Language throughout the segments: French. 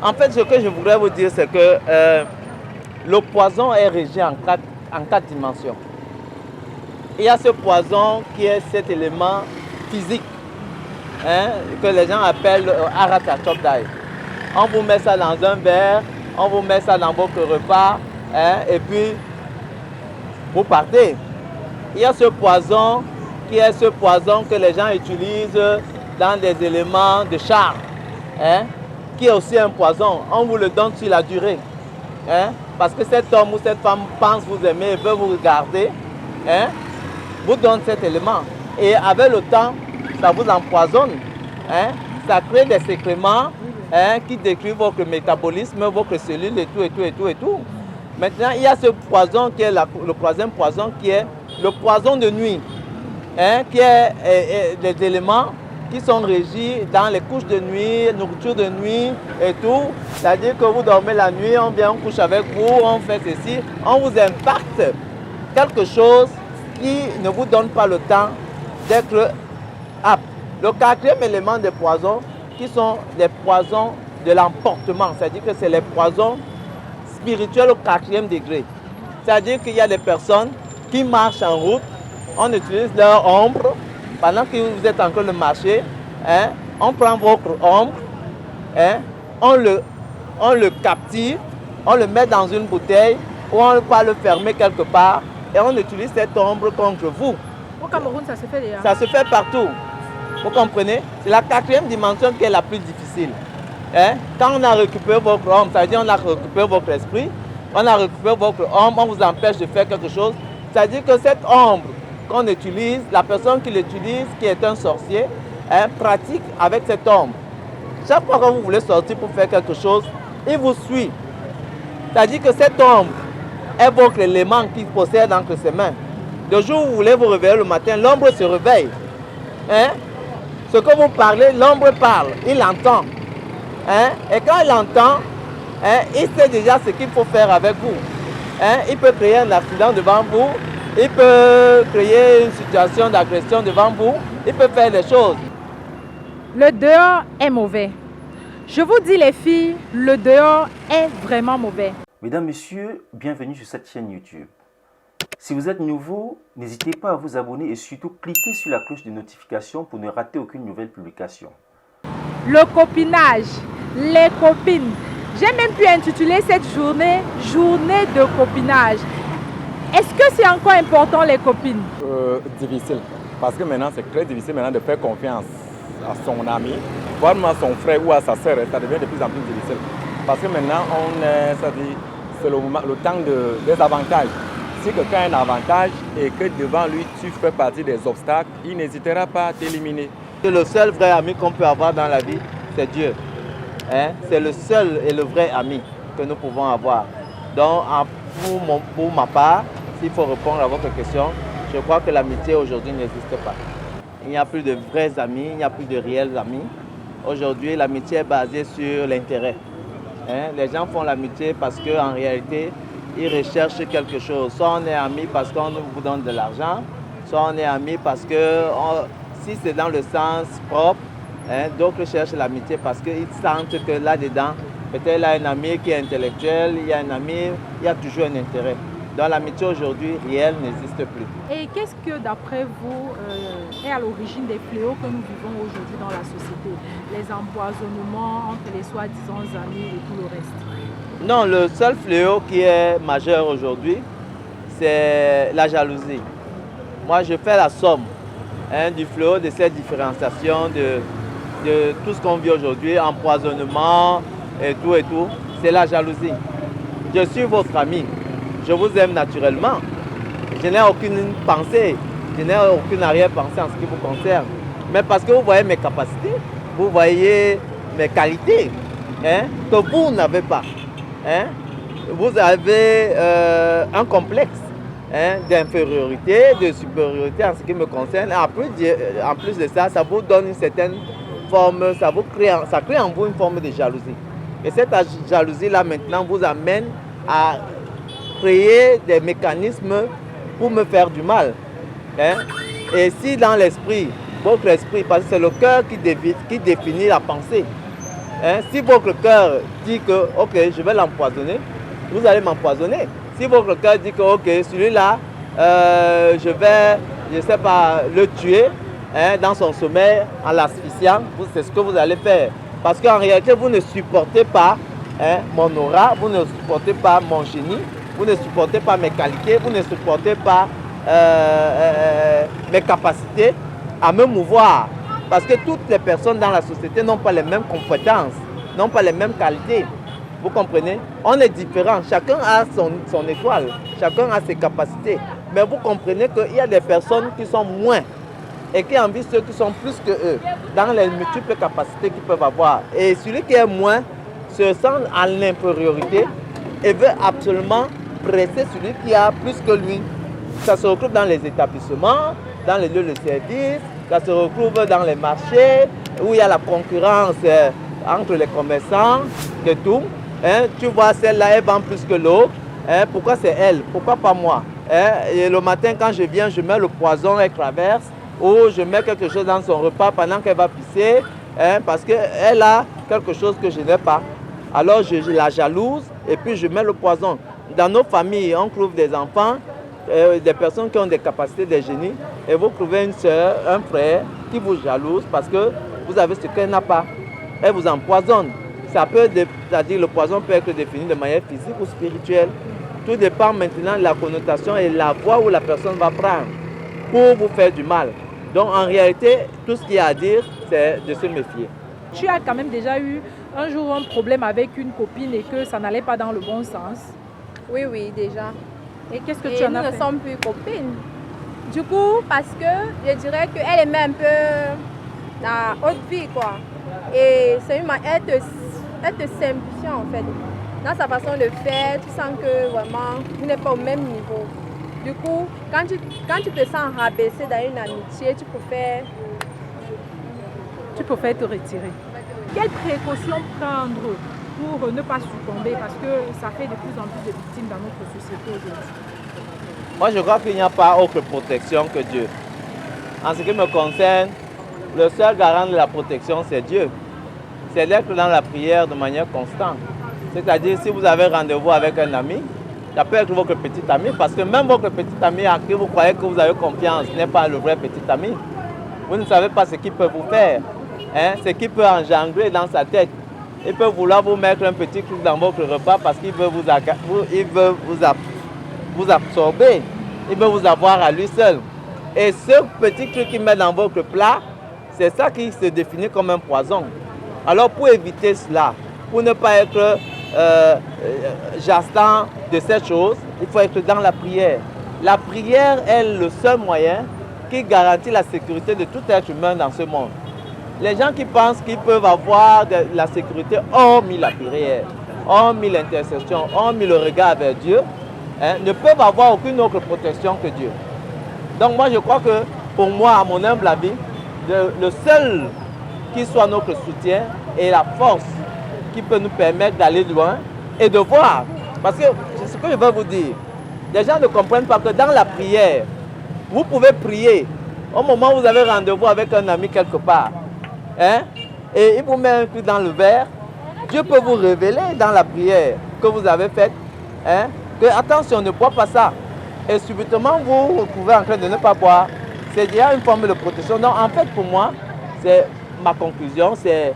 En fait, ce que je voudrais vous dire, c'est que le poison est régi en quatre dimensions. Il y a ce poison qui est cet élément physique, que les gens appellent Aratachopdai. On vous met ça dans un verre, on vous met ça dans votre repas, et puis vous partez. Il y a ce poison qui est ce poison que les gens utilisent dans des éléments de char, qui est aussi un poison. On vous le donne sur la durée. Parce que cet homme ou cette femme pense vous aimer et veut vous regarder, vous donne cet élément. Et avec le temps, ça vous empoisonne. Ça crée des sécréments qui détruisent votre métabolisme, votre cellule et tout. Maintenant, il y a ce poison qui est le troisième poison qui est le poison de nuit, qui est des éléments qui sont régis dans les couches de nuit, nourriture de nuit et tout. C'est-à-dire que vous dormez la nuit, on vient, on couche avec vous, on fait ceci, on vous impacte quelque chose qui ne vous donne pas le temps d'être apte. Le quatrième élément des poisons, qui sont les poisons de l'emportement, c'est-à-dire que c'est les poisons spirituels au 4e degré. C'est-à-dire qu'il y a des personnes qui marchent en route, on utilise leur ombre, pendant que vous êtes en train de marcher, on prend votre ombre, on le captive, on le met dans une bouteille ou on va le fermer quelque part et on utilise cette ombre contre vous. Au Cameroun, ça se fait déjà. Ça se fait partout. Vous comprenez? C'est la 4e dimension qui est la plus difficile. Quand on a récupéré votre ombre, ça veut dire qu'on a récupéré votre esprit, on a récupéré votre ombre, on vous empêche de faire quelque chose. C'est-à-dire que cette ombre qu'on utilise, la personne qui l'utilise, qui est un sorcier, pratique avec cette ombre. Chaque fois que vous voulez sortir pour faire quelque chose, il vous suit. C'est-à-dire que cette ombre est votre élément qu'il possède entre ses mains. Le jour où vous voulez vous réveiller le matin, l'ombre se réveille. Ce que vous parlez, l'ombre parle, il entend. Et quand il entend, il sait déjà ce qu'il faut faire avec vous. Il peut créer un accident devant vous, il peut créer une situation d'agression devant vous, il peut faire des choses. Le dehors est mauvais. Je vous dis les filles, le dehors est vraiment mauvais. Mesdames, Messieurs, bienvenue sur cette chaîne YouTube. Si vous êtes nouveau, n'hésitez pas à vous abonner et surtout cliquez sur la cloche de notification pour ne rater aucune nouvelle publication. Le copinage, les copines. J'ai même pu intituler cette journée « Journée de copinage ». Est-ce que c'est encore important les copines? Difficile, parce que maintenant c'est très difficile maintenant de faire confiance à son ami, voire même à son frère ou à sa sœur, ça devient de plus en plus difficile. Parce que maintenant c'est le temps des avantages. Si quelqu'un a un avantage et que devant lui tu fais partie des obstacles, il n'hésitera pas à t'éliminer. Le seul vrai ami qu'on peut avoir dans la vie, c'est Dieu. C'est le seul et le vrai ami que nous pouvons avoir. Donc pour ma part, s'il faut répondre à votre question, je crois que l'amitié aujourd'hui n'existe pas. Il n'y a plus de vrais amis, il n'y a plus de réels amis. Aujourd'hui, l'amitié est basée sur l'intérêt. Les gens font l'amitié parce qu'en réalité, ils recherchent quelque chose. Soit on est amis parce qu'on vous donne de l'argent, soit on est amis parce que si c'est dans le sens propre, d'autres cherchent l'amitié parce qu'ils sentent que là-dedans, peut-être il y a un ami qui est intellectuel, il y a un ami, il y a toujours un intérêt. Donc l'amitié aujourd'hui réelle n'existe plus. Et qu'est-ce que d'après vous est à l'origine des fléaux que nous vivons aujourd'hui dans la société? Les empoisonnements entre les soi-disant amis et tout le reste. Non, le seul fléau qui est majeur aujourd'hui, c'est la jalousie. Moi, je fais la somme du fléau de cette différenciation de tout ce qu'on vit aujourd'hui, empoisonnement et tout, c'est la jalousie. Je suis votre ami, je vous aime naturellement, je n'ai aucune pensée, je n'ai aucune arrière-pensée en ce qui vous concerne. Mais parce que vous voyez mes capacités, vous voyez mes qualités, que vous n'avez pas. Vous avez un complexe d'infériorité, de supériorité en ce qui me concerne. En plus de ça, ça vous donne une certaine forme, ça crée en vous une forme de jalousie. Et cette jalousie-là maintenant vous amène à créer des mécanismes pour me faire du mal. Et si dans l'esprit, votre esprit, parce que c'est le cœur qui définit la pensée, Hein, si votre cœur dit que, ok, je vais l'empoisonner, vous allez m'empoisonner. Si votre cœur dit que, ok, celui-là, je vais, je ne sais pas, le tuer hein, dans son sommeil en l'asphyxiant, c'est ce que vous allez faire. Parce qu'en réalité, vous ne supportez pas hein, mon aura, vous ne supportez pas mon génie, vous ne supportez pas mes qualités, vous ne supportez pas mes capacités à me mouvoir. Parce que toutes les personnes dans la société n'ont pas les mêmes compétences, n'ont pas les mêmes qualités. Vous comprenez? On est différents, chacun a son étoile, chacun a ses capacités. Mais vous comprenez qu'il y a des personnes qui sont moins et qui envient ceux qui sont plus que eux, dans les multiples capacités qu'ils peuvent avoir. Et celui qui est moins se sent en infériorité et veut absolument presser celui qui a plus que lui. Ça se retrouve dans les établissements, dans les lieux de service, ça se retrouve dans les marchés où il y a la concurrence entre les commerçants et tout. Hein, tu vois, celle-là, elle vend plus que l'autre. Hein, pourquoi c'est elle? Pourquoi pas moi? Hein, et le matin, quand je viens, je mets le poison, elle traverse. Ou je mets quelque chose dans son repas pendant qu'elle va pisser. Hein, parce qu'elle a quelque chose que je n'ai pas. Alors, je la jalouse et puis je mets le poison. Dans nos familles, on trouve des enfants, des personnes qui ont des capacités, des génies. Et vous trouvez une soeur, un frère qui vous jalouse parce que vous avez ce qu'elle n'a pas. Elle vous empoisonne. Ça peut, c'est-à-dire le poison peut être défini de manière physique ou spirituelle. Tout dépend maintenant de la connotation et la voie où la personne va prendre pour vous faire du mal. Donc en réalité, tout ce qu'il y a à dire, c'est de se méfier. Tu as quand même déjà eu un jour un problème avec une copine et que ça n'allait pas dans le bon sens? Oui, oui, déjà. Et qu'est-ce que tu en as fait? Nous ne sommes plus copines. Du coup, parce que je dirais qu'elle aimait un peu la haute vie, quoi. Et c'est une manière, elle te simplifie en fait. Dans sa façon de faire, tu sens que vraiment, vous n'êtes pas au même niveau. Du coup, quand tu te sens rabaissé dans une amitié, tu préfères te retirer. Quelles précautions prendre pour ne pas succomber? Parce que ça fait de plus en plus de victimes dans notre société aujourd'hui. Moi, je crois qu'il n'y a pas autre protection que Dieu. En ce qui me concerne, le seul garant de la protection, c'est Dieu. C'est d'être dans la prière de manière constante. C'est-à-dire, si vous avez rendez-vous avec un ami, ça peut être votre petit ami, parce que même votre petit ami à qui vous croyez que vous avez confiance n'est pas le vrai petit ami. Vous ne savez pas ce qu'il peut vous faire, hein? Ce qu'il peut engendrer dans sa tête. Il peut vouloir vous mettre un petit truc dans votre repas parce qu'il veut vous absorber, il veut vous avoir à lui seul. Et ce petit truc qu'il met dans votre plat, c'est ça qui se définit comme un poison. Alors pour éviter cela, pour ne pas être jastant de cette chose, il faut être dans la prière. La prière est le seul moyen qui garantit la sécurité de tout être humain dans ce monde. Les gens qui pensent qu'ils peuvent avoir de la sécurité hormis la prière, hormis l'intercession, hormis le regard vers Dieu, hein, ne peuvent avoir aucune autre protection que Dieu. Donc moi je crois que pour moi, à mon humble avis, le seul qui soit notre soutien et la force qui peut nous permettre d'aller loin et de voir. Parce que c'est ce que je veux vous dire. Les gens ne comprennent pas que dans la prière, vous pouvez prier au moment où vous avez rendez-vous avec un ami quelque part. Hein? Et il vous met un truc dans le verre. Dieu peut vous révéler dans la prière que vous avez faite, hein, que attention, ne bois pas ça. Et subitement, vous vous retrouvez en train de ne pas boire. C'est déjà une forme de protection. Donc en fait, pour moi, c'est ma conclusion, c'est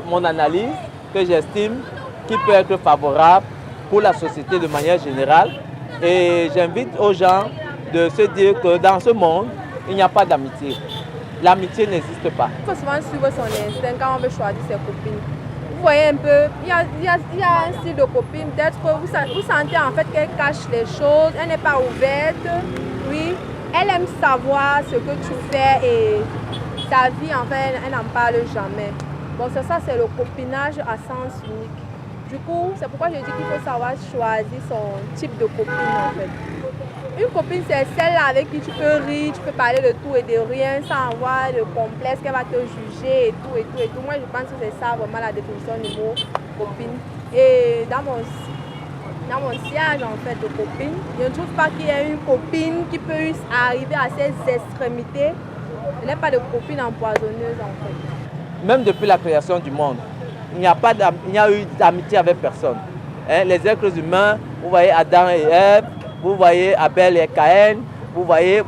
mon analyse que j'estime qui peut être favorable pour la société de manière générale. Et j'invite aux gens de se dire que dans ce monde, il n'y a pas d'amitié. L'amitié n'existe pas. Il faut souvent suivre son instinct quand on veut choisir ses copines. Vous voyez un peu, il y a un style de copine, peut-être que vous sentez en fait qu'elle cache les choses, elle n'est pas ouverte, oui, elle aime savoir ce que tu fais et ta vie en fait, elle n'en parle jamais. Bon, c'est ça, c'est le copinage à sens unique. Du coup, c'est pourquoi je dis qu'il faut savoir choisir son type de copine en fait. Une copine, c'est celle avec qui tu peux rire, tu peux parler de tout et de rien sans avoir de complexe qu'elle va te juger et tout et tout et tout. Moi, je pense que c'est ça vraiment la définition du mot copine. Et dans mon sillage en fait de copine, je ne trouve pas qu'il y ait une copine qui peut arriver à ces extrémités. Il n'y a pas de copine empoisonneuse en fait. Même depuis la création du monde, il n'y a eu d'amitié avec personne. Hein, les êtres humains, vous voyez Adam et Ève, vous voyez Abel et Caïn, vous voyez.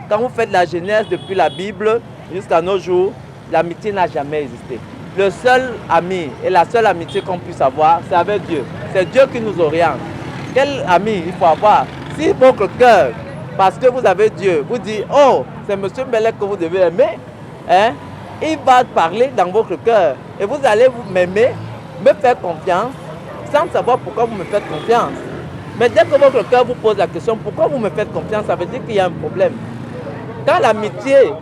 Quand vous faites la Genèse depuis la Bible jusqu'à nos jours, l'amitié n'a jamais existé. Le seul ami et la seule amitié qu'on puisse avoir, c'est avec Dieu. C'est Dieu qui nous oriente. Quel ami il faut avoir? Si votre cœur, parce que vous avez Dieu, vous dit, oh, c'est M. Mbelek que vous devez aimer, hein, il va parler dans votre cœur et vous allez m'aimer, me faire confiance, sans savoir pourquoi vous me faites confiance. Mais dès que votre cœur vous pose la question, pourquoi vous me faites confiance, ça veut dire qu'il y a un problème. Dans l'amitié,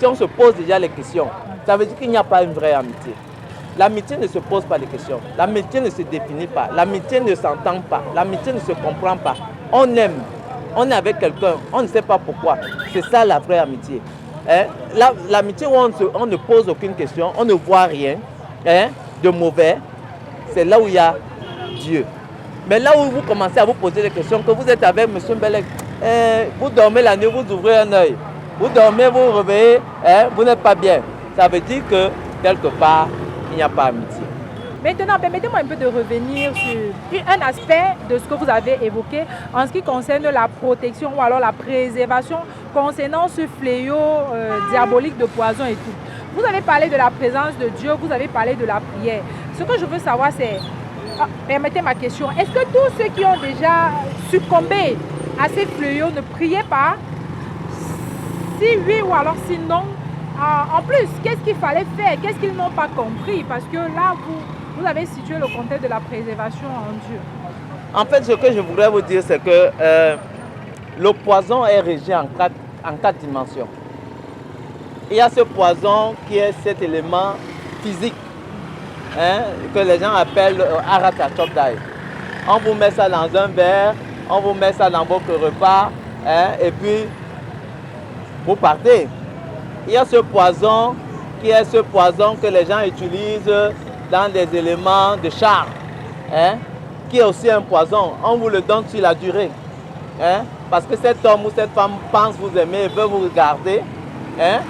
on se pose déjà les questions. Ça veut dire qu'il n'y a pas une vraie amitié. L'amitié ne se pose pas de questions. L'amitié ne se définit pas. L'amitié ne s'entend pas. L'amitié ne se comprend pas. On aime. On est avec quelqu'un. On ne sait pas pourquoi. C'est ça la vraie amitié. Hein? L'amitié où on ne pose aucune question, on ne voit rien, hein, de mauvais, c'est là où il y a Dieu. Mais là où vous commencez à vous poser des questions, que vous êtes avec M. Mbelek, vous dormez la nuit, vous ouvrez un œil. Vous dormez, vous vous réveillez, hein, vous n'êtes pas bien. Ça veut dire que quelque part, il n'y a pas amitié. Maintenant, permettez-moi un peu de revenir sur un aspect de ce que vous avez évoqué en ce qui concerne la protection ou alors la préservation concernant ce fléau diabolique de poison et tout. Vous avez parlé de la présence de Dieu, vous avez parlé de la prière. Ce que je veux savoir, c'est, permettez ma question, est-ce que tous ceux qui ont déjà succombé à ces fléaux ne priaient pas? Si oui ou alors si non, en plus, qu'est-ce qu'il fallait faire? Qu'est-ce qu'ils n'ont pas compris? Parce que là, vous avez situé le contexte de la préservation en Dieu. En fait, ce que je voudrais vous dire, c'est que le poison est régi en quatre dimensions. Il y a ce poison qui est cet élément physique, hein, que les gens appellent Aratachokdai. On vous met ça dans un verre, on vous met ça dans votre repas, hein, et puis vous partez. Il y a ce poison qui est ce poison que les gens utilisent dans des éléments de char, hein, qui est aussi un poison. On vous le donne sur la durée, hein, parce que cet homme ou cette femme pense vous aimer et veut vous regarder, hein,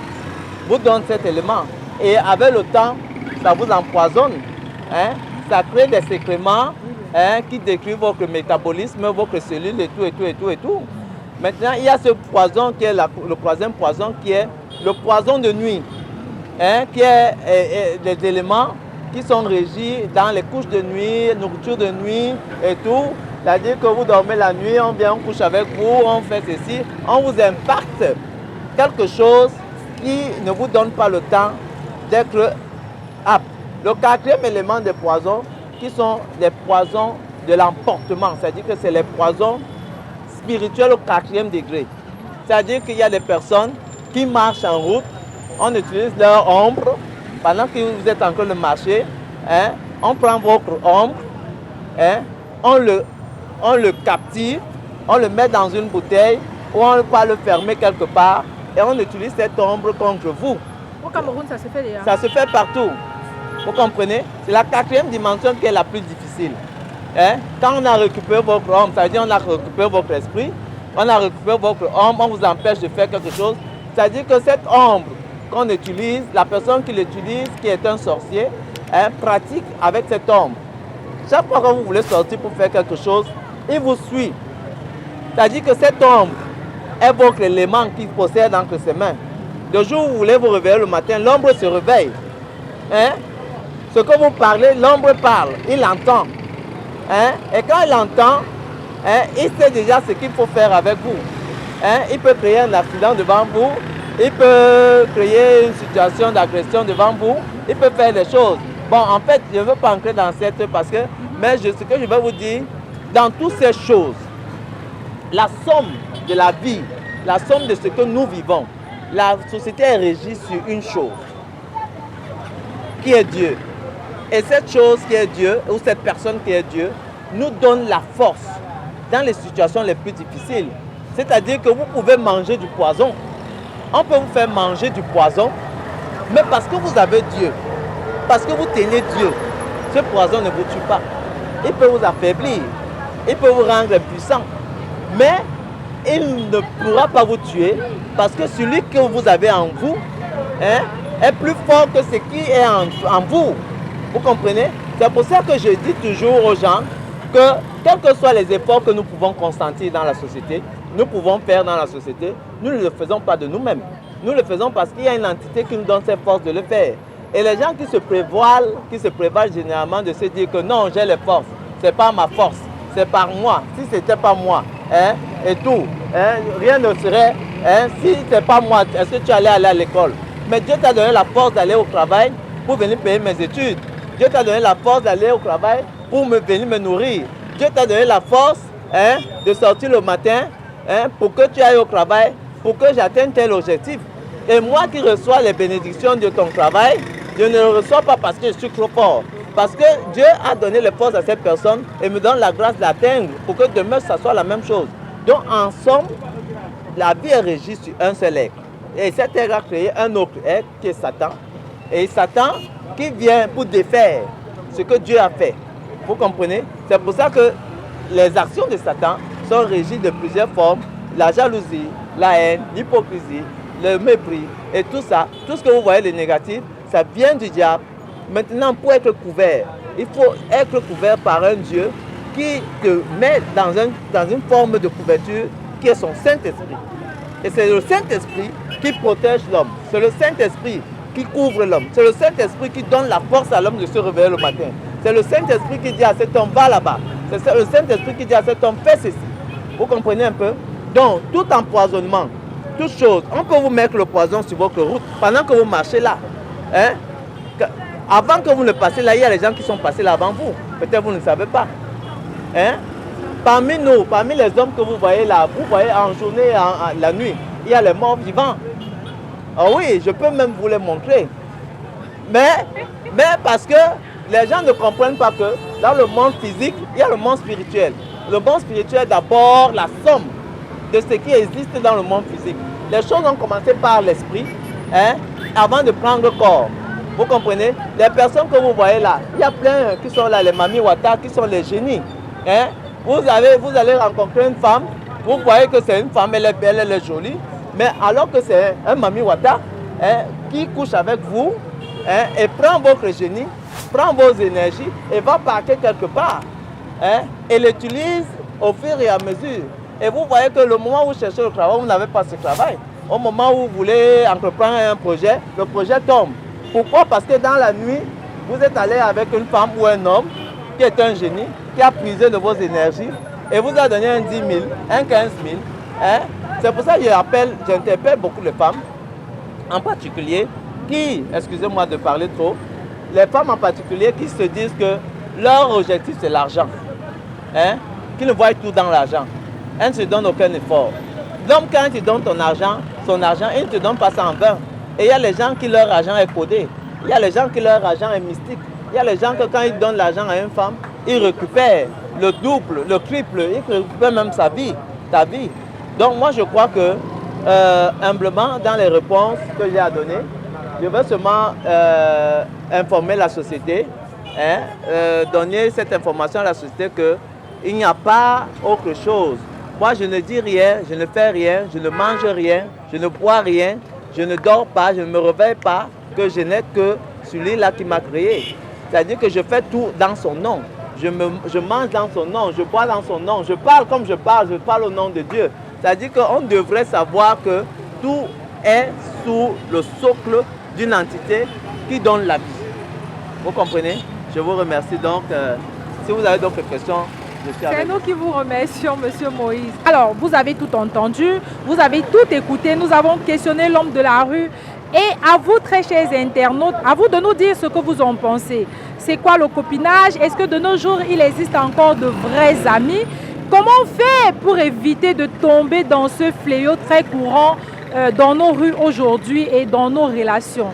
vous donne cet élément. Et avec le temps, ça vous empoisonne, hein, ça crée des sécréments, hein, qui détruisent votre métabolisme, votre cellule et tout. Maintenant, il y a ce poison qui est le troisième poison qui est le poison de nuit, hein, qui est des éléments qui sont régis dans les couches de nuit, nourriture de nuit et tout. C'est-à-dire que vous dormez la nuit, on vient, on couche avec vous, on fait ceci, on vous impacte quelque chose qui ne vous donne pas le temps d'être apte. Le quatrième élément des poisons, qui sont des poisons de l'emportement, c'est-à-dire que c'est les poisons spirituels au 4e degré. C'est-à-dire qu'il y a des personnes qui marchent en route, on utilise leur ombre, pendant que vous êtes en train de marcher, hein, on prend votre ombre, hein, on le captive, on le met dans une bouteille ou on va le fermer quelque part et on utilise cette ombre contre vous. Au Cameroun, ça se fait déjà. Ça se fait partout. Vous comprenez? C'est la 4e dimension qui est la plus difficile. Hein? Quand on a récupéré votre ombre, ça veut dire qu'on a récupéré votre esprit, on a récupéré votre ombre, on vous empêche de faire quelque chose. C'est-à-dire que cette ombre qu'on utilise, la personne qui l'utilise, qui est un sorcier, hein, pratique avec cette ombre. Chaque fois que vous voulez sortir pour faire quelque chose, il vous suit. C'est-à-dire que cette ombre est votre élément qu'il possède entre ses mains. Le jour où vous voulez vous réveiller le matin, l'ombre se réveille. Hein? Ce que vous parlez, l'ombre parle, il entend. Hein? Et quand il entend, hein, il sait déjà ce qu'il faut faire avec vous. Hein? Il peut créer un accident devant vous, il peut créer une situation d'agression devant vous, il peut faire des choses. Bon, en fait, je ne veux pas entrer dans cette parce que, mais ce que je vais vous dire, dans toutes ces choses, la somme de la vie, la somme de ce que nous vivons, la société est régie sur une chose, qui est Dieu. Et cette chose qui est Dieu, ou cette personne qui est Dieu, nous donne la force dans les situations les plus difficiles. C'est-à-dire que vous pouvez manger du poison. On peut vous faire manger du poison, mais parce que vous avez Dieu, parce que vous tenez Dieu, ce poison ne vous tue pas. Il peut vous affaiblir, il peut vous rendre impuissant, mais il ne pourra pas vous tuer parce que celui que vous avez en vous, hein, est plus fort que ce qui est en vous. Vous comprenez? C'est pour ça que je dis toujours aux gens que, quels que soient les efforts que nous pouvons consentir dans la société, nous pouvons faire dans la société, nous ne le faisons pas de nous-mêmes. Nous le faisons parce qu'il y a une entité qui nous donne cette force de le faire. Et les gens qui se prévalent généralement de se dire que non, j'ai les forces, ce n'est pas ma force, c'est par moi. Si ce n'était pas moi, hein, et tout, hein, rien ne serait, hein, si ce n'est pas moi, est-ce que tu allais aller à l'école? Mais Dieu t'a donné la force d'aller au travail pour venir payer mes études. Dieu t'a donné la force d'aller au travail pour venir me nourrir. Dieu t'a donné la force, hein, de sortir le matin, hein, pour que tu ailles au travail, pour que j'atteigne tel objectif. Et moi qui reçois les bénédictions de ton travail, je ne le reçois pas parce que je suis trop fort. Parce que Dieu a donné les forces à cette personne et me donne la grâce d'atteindre pour que demain ça soit la même chose. Donc en somme, la vie est régie sur un seul être. Et cet être a créé un autre être qui est Satan. Et Satan qui vient pour défaire ce que Dieu a fait. Vous comprenez? C'est pour ça que les actions de Satan sont régies de plusieurs formes. La jalousie, la haine, l'hypocrisie, le mépris et tout ça, tout ce que vous voyez de négatif, ça vient du diable. Maintenant, pour être couvert, il faut être couvert par un Dieu qui te met dans une forme de couverture qui est son Saint-Esprit. Et c'est le Saint-Esprit qui protège l'homme. C'est le Saint-Esprit qui couvre l'homme. C'est le Saint-Esprit qui donne la force à l'homme de se réveiller le matin. C'est le Saint-Esprit qui dit à cet homme, va là-bas. C'est le Saint-Esprit qui dit à cet homme, fais ceci. Vous comprenez un peu? Donc, tout empoisonnement, toute chose, on peut vous mettre le poison sur votre route pendant que vous marchez là. Hein? Avant que vous ne passiez là, il y a les gens qui sont passés là avant vous. Peut-être vous ne savez pas. Hein? Parmi nous, parmi les hommes que vous voyez là, vous voyez en journée, la nuit, il y a les morts vivants. Ah oui, je peux même vous les montrer. Mais parce que les gens ne comprennent pas que dans le monde physique, il y a le monde spirituel. Le monde spirituel est d'abord la somme de ce qui existe dans le monde physique. Les choses ont commencé par l'esprit, hein, avant de prendre corps. Vous comprenez? Les personnes que vous voyez là, il y a plein qui sont là, les Mami Wata, qui sont les génies. Hein? Vous allez rencontrer une femme, vous voyez que c'est une femme, elle est belle, elle est jolie, mais alors que c'est un Mami Wata, hein, qui couche avec vous, hein, et prend votre génie, prend vos énergies et va partir quelque part. Hein, et l'utilise au fur et à mesure. Et vous voyez que le moment où vous cherchez le travail, vous n'avez pas ce travail. Au moment où vous voulez entreprendre un projet, le projet tombe. Pourquoi? Parce que dans la nuit, vous êtes allé avec une femme ou un homme qui est un génie, qui a puisé de vos énergies et vous a donné un 10 000, un 15 000. Hein? C'est pour ça que j'interpelle beaucoup de femmes, en particulier, qui, excusez-moi de parler trop, les femmes en particulier qui se disent que leur objectif c'est l'argent. Hein? Qui ne voient tout dans l'argent. Elles ne se donnent aucun effort. L'homme, quand il te donne son argent, il ne te donne pas ça en vain. Et il y a les gens qui leur argent est codé. Il y a les gens qui leur argent est mystique. Il y a les gens que quand ils donnent l'argent à une femme, ils récupèrent le double, le triple, ils récupèrent même sa vie, ta vie. Donc moi je crois que humblement dans les réponses que j'ai à donner, je vais seulement informer la société, hein, donner cette information à la société qu'il n'y a pas autre chose. Moi je ne dis rien, je ne fais rien, je ne mange rien, je ne bois rien, je ne dors pas, je ne me réveille pas, que je n'ai que celui-là qui m'a créé. C'est-à-dire que je fais tout dans son nom. Je mange dans son nom, je bois dans son nom, je parle comme je parle au nom de Dieu. C'est-à-dire qu'on devrait savoir que tout est sous le socle d'une entité qui donne la vie. Vous comprenez? Je vous remercie donc. Si vous avez d'autres questions, je suis avec vous. C'est nous qui vous remercions, Monsieur Moïse. Alors, vous avez tout entendu, vous avez tout écouté. Nous avons questionné l'homme de la rue. Et à vous, très chers internautes, à vous de nous dire ce que vous en pensez. C'est quoi le copinage? Est-ce que de nos jours, il existe encore de vrais amis? Comment on fait pour éviter de tomber dans ce fléau très courant dans nos rues aujourd'hui et dans nos relations?